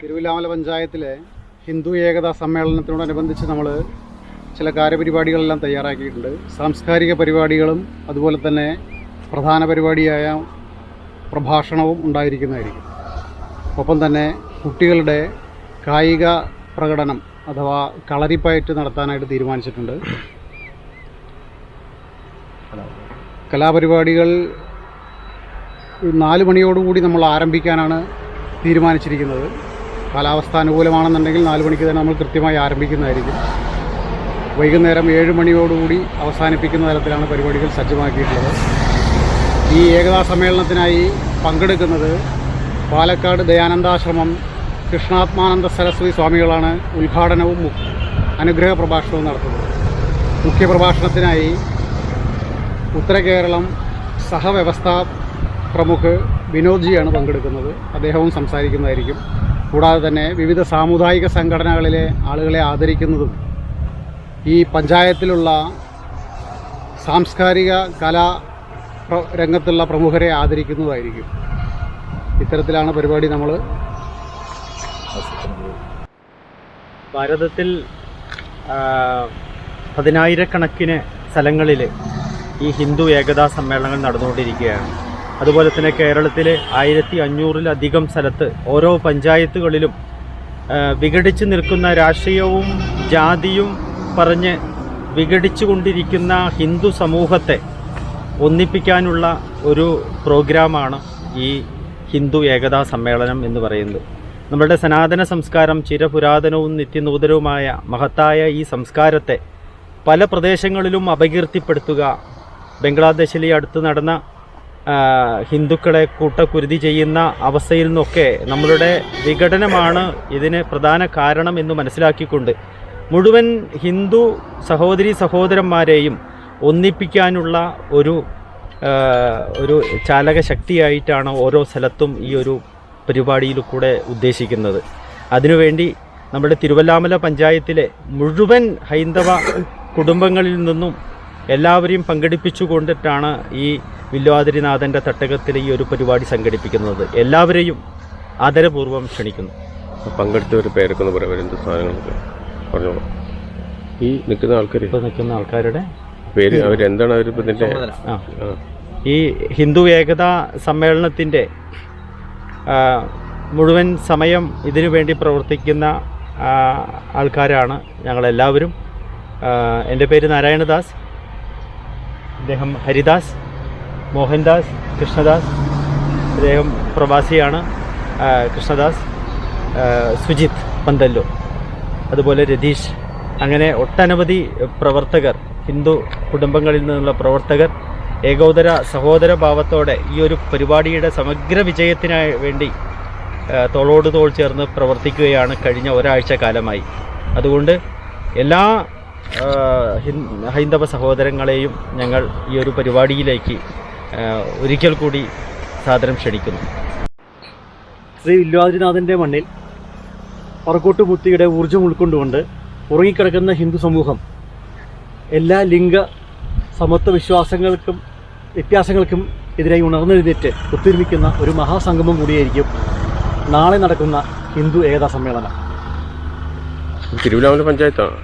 തിരുവില്ലാമല പഞ്ചായത്തിലെ ഹിന്ദു ഏകതാ സമ്മേളനത്തിനോടനുബന്ധിച്ച് നമ്മൾ ചില കാര്യപരിപാടികളെല്ലാം തയ്യാറാക്കിയിട്ടുണ്ട്. സാംസ്കാരിക പരിപാടികളും അതുപോലെ തന്നെ പ്രധാന പരിപാടിയായ പ്രഭാഷണവും ഉണ്ടായിരിക്കുന്നതായിരിക്കും. ഒപ്പം തന്നെ കുട്ടികളുടെ കായിക പ്രകടനം അഥവാ കളരിപ്പയറ്റ് നടത്താനായിട്ട് തീരുമാനിച്ചിട്ടുണ്ട്. കലാപരിപാടികൾ 4 മണിയോടുകൂടി നമ്മൾ ആരംഭിക്കാനാണ് തീരുമാനിച്ചിരിക്കുന്നത്. കാലാവസ്ഥ അനുകൂലമാണെന്നുണ്ടെങ്കിൽ 4 മണിക്ക് തന്നെ നമ്മൾ കൃത്യമായി ആരംഭിക്കുന്നതായിരിക്കും. വൈകുന്നേരം 7 മണിയോടുകൂടി അവസാനിപ്പിക്കുന്ന തരത്തിലാണ് പരിപാടികൾ സജ്ജമാക്കിയിട്ടുള്ളത്. ഈ ഏകതാ സമ്മേളനത്തിനായി പങ്കെടുക്കുന്നത് പാലക്കാട് ദയാനന്ദാശ്രമം കൃഷ്ണാത്മാനന്ദ സരസ്വതി സ്വാമികളാണ് ഉദ്ഘാടനവും അനുഗ്രഹ പ്രഭാഷണവും നടത്തുന്നത്. മുഖ്യപ്രഭാഷണത്തിനായി ഉത്തര കേരളം സഹവ്യവസ്ഥാ പ്രമുഖ് വിനോദ്ജിയാണ് പങ്കെടുക്കുന്നത്. അദ്ദേഹവും സംസാരിക്കുന്നതായിരിക്കും. കൂടാതെ തന്നെ വിവിധ സാമുദായിക സംഘടനകളിലെ ആളുകളെ ആദരിക്കുന്നതും ഈ പഞ്ചായത്തിലുള്ള സാംസ്കാരിക കലാ രംഗത്തുള്ള പ്രമുഖരെ ആദരിക്കുന്നതായിരിക്കും. ഇത്തരത്തിലാണ് പരിപാടി. നമ്മൾ ഭാരതത്തിൽ 10,000-കണക്കിന് സ്ഥലങ്ങളിൽ ഈ ഹിന്ദു ഏകതാ സമ്മേളനങ്ങൾ നടന്നുകൊണ്ടിരിക്കുകയാണ്. അതുപോലെ തന്നെ കേരളത്തിൽ 1500-ലധികം സ്ഥലത്ത് ഓരോ പഞ്ചായത്തുകളിലും വിഘടിച്ച് നിൽക്കുന്ന രാഷ്ട്രീയവും ജാതിയും പറഞ്ഞ് വിഘടിച്ചു കൊണ്ടിരിക്കുന്ന ഹിന്ദു സമൂഹത്തെ ഒന്നിപ്പിക്കാനുള്ള ഒരു പ്രോഗ്രാമാണ് ഈ ഹിന്ദു ഏകതാ സമ്മേളനം എന്ന് പറയുന്നത്. നമ്മുടെ സനാതന സംസ്കാരം ചിരപുരാതനവും നിത്യനൂതനവുമായ മഹത്തായ ഈ സംസ്കാരത്തെ പല പ്രദേശങ്ങളിലും അപകീർത്തിപ്പെടുത്തുക, ബംഗ്ലാദേശിലെ അടുത്ത് നടന്ന ഹിന്ദുക്കളെ കൂട്ടക്കുരുതി ചെയ്യുന്ന അവസ്ഥയിൽ നിന്നൊക്കെ നമ്മളുടെ വിഘടനമാണ് ഇതിന് പ്രധാന കാരണം എന്ന് മനസ്സിലാക്കിക്കൊണ്ട് മുഴുവൻ ഹിന്ദു സഹോദരീ സഹോദരന്മാരെയും ഒന്നിപ്പിക്കാനുള്ള ഒരു ചാലക ശക്തിയായിട്ടാണ് ഓരോ സ്ഥലത്തും ഈ ഒരു പരിപാടിയിൽ കൂടെ ഉദ്ദേശിക്കുന്നത്. അതിനുവേണ്ടി നമ്മുടെ തിരുവല്ലാമല പഞ്ചായത്തിലെ മുഴുവൻ ഹൈന്ദവ കുടുംബങ്ങളിൽ നിന്നും എല്ലാവരെയും പങ്കെടുപ്പിച്ചു കൊണ്ടിട്ടാണ് ഈ വില്വാതിരിനാഥൻ്റെ തട്ടകത്തിൽ ഈ ഒരു പരിപാടി സംഘടിപ്പിക്കുന്നത്. എല്ലാവരെയും ആദരപൂർവ്വം ക്ഷണിക്കുന്നു. പങ്കെടുത്തവർ പേരൊക്കെ പറയാം, സാധനങ്ങളൊക്കെ പറഞ്ഞോളൂ. ഈ നിൽക്കുന്ന ആൾക്കാരുടെ പേര് അവരെന്താണ് അവരിപ്പോൾ ഇതിൻ്റെ ഈ ഹിന്ദു ഏകതാ സമ്മേളനത്തിൻ്റെ മുഴുവൻ സമയം ഇതിനു വേണ്ടി പ്രവർത്തിക്കുന്ന ആൾക്കാരാണ് ഞങ്ങളെല്ലാവരും. എൻ്റെ പേര് നാരായണദാസ്, അദ്ദേഹം ഹരിദാസ്, മോഹൻദാസ്, കൃഷ്ണദാസ്, അദ്ദേഹം പ്രവാസിയാണ്, കൃഷ്ണദാസ്, സുജിത് പന്തല്ലൂർ, അതുപോലെ രതീഷ്, അങ്ങനെ ഒട്ടനവധി പ്രവർത്തകർ, ഹിന്ദു കുടുംബങ്ങളിൽ നിന്നുള്ള പ്രവർത്തകർ ഏകോദര സഹോദര ഭാവത്തോടെ ഈ ഒരു പരിപാടിയുടെ സമഗ്ര വിജയത്തിനായി വേണ്ടി തോളോട് തോൾ ചേർന്ന് പ്രവർത്തിക്കുകയാണ് കഴിഞ്ഞ ഒരാഴ്ച കാലമായി. അതുകൊണ്ട് എല്ലാ ഹൈന്ദവ സഹോദരങ്ങളെയും ഞങ്ങൾ ഈ ഒരു പരിപാടിയിലേക്ക് ഒരിക്കൽ കൂടി സാദരം ക്ഷണിക്കുന്നു. ശ്രീ വില്വാതിരിനാഥൻ്റെ മണ്ണിൽ പറക്കോട്ട് മുത്തിയുടെ ഊർജ്ജം ഉൾക്കൊണ്ടുകൊണ്ട് ഉറങ്ങിക്കിടക്കുന്ന ഹിന്ദു സമൂഹം എല്ലാ ലിംഗ സമത്വ വിശ്വാസങ്ങൾക്കും വ്യത്യാസങ്ങൾക്കും എതിരായി ഉണർന്നെഴുന്നേറ്റ് ഒത്തൊരുമിക്കുന്ന ഒരു മഹാസംഗമം കൂടിയായിരിക്കും നാളെ നടക്കുന്ന ഹിന്ദു ഏകതാ സമ്മേളനം. തിരുവില്ലാമല പഞ്ചായത്താണ്.